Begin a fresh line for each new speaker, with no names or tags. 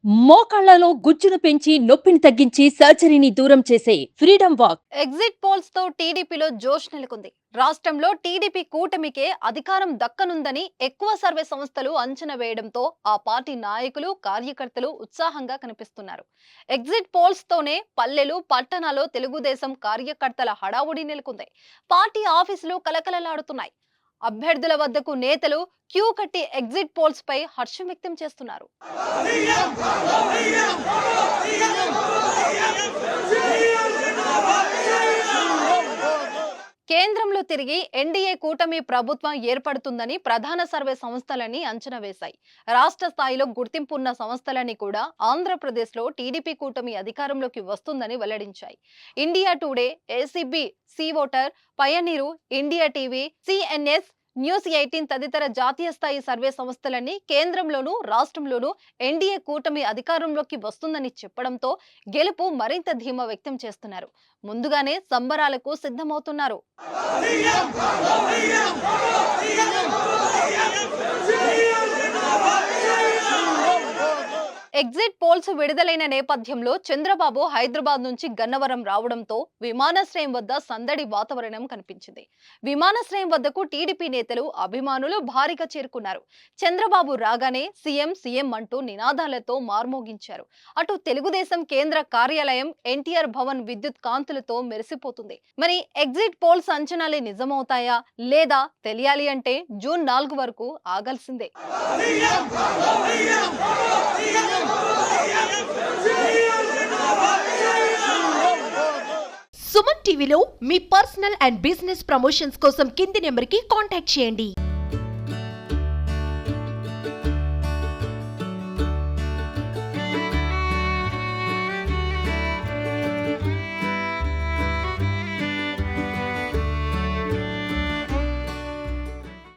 మోకాళ్లలో గుజ్జును పెంచి నొప్పిని తగ్గించి సర్జరీని దూరం చేసే ఫ్రీడమ్ వాక్.
ఎగ్జిట్ పోల్స్ తో టీడీపీలో జోష్ నెలకొంది. రాష్ట్రంలో టీడీపీ కూటమికే అధికారం దక్కనుందని ఎక్కువ సర్వే సంస్థలు అంచనా వేయడంతో ఆ పార్టీ నాయకులు, కార్యకర్తలు ఉత్సాహంగా కనిపిస్తున్నారు. ఎగ్జిట్ పోల్స్ తోనే పల్లెలు, పట్టణాల్లో తెలుగుదేశం కార్యకర్తల హడావుడి నెలకొంది. పార్టీ ఆఫీసులు కలకలలాడుతున్నాయి. అభ్యర్థుల వద్దకు నేతలు క్యూ కట్టి ఎగ్జిట్ పోల్స్ పై హర్షం వ్యక్తం చేస్తున్నారు. కేంద్రంలో తిరిగి ఎన్డీఏ కూటమి ప్రభుత్వం ఏర్పడుతుందని ప్రధాన సర్వే సంస్థలని అంచనా వేశాయి. రాష్ట్ర స్థాయిలో గుర్తింపు ఉన్న సంస్థలని కూడా ఆంధ్రప్రదేశ్లో టీడీపీ కూటమి అధికారంలోకి వస్తుందని వెల్లడించాయి. India Today, ACB, C voter, pioneer, India TV, CNS, news 18 తదితర జాతీయ స్థాయి సర్వే సంస్థలన్నీ కేంద్రంలోనూ రాష్ట్రంలోనూ ఎన్డీఏ కూటమి అధికారంలోకి వస్తుందని చెప్పడంతో గెలుపు మరింత ధీమా వ్యక్తం చేస్తున్నారు. ముందుగానే సంబరాలకు సిద్ధమవుతున్నారు. ఎగ్జిట్ పోల్స్ విడుదలైన నేపథ్యంలో చంద్రబాబు హైదరాబాద్ నుంచి గన్నవరం రావడంతో విమానాశ్రయం వద్ద సందడి వాతావరణం కనిపించింది. విమానాశ్రయం వద్దకు టీడీపీ నేతలు, అభిమానులు భారీగా చేరుకున్నారు. చంద్రబాబు రాగానే సీఎం సీఎం అంటూ నినాదాలతో మార్మోగించారు. అటు తెలుగుదేశం కేంద్ర కార్యాలయం ఎన్టీఆర్ భవన్ విద్యుత్ కాంతులతో మెరిసిపోతుంది. మరి ఎగ్జిట్ పోల్స్ అంచనాలే నిజమవుతాయా లేదా తెలియాలి అంటే జూన్ 4 వరకు ఆగాల్సిందే.
సుమన్ టీవీలో మీ పర్సనల్ అండ్ బిజినెస్ ప్రమోషన్స్ కోసం కింది నెంబర్కి కాంటాక్ట్ చేయండి.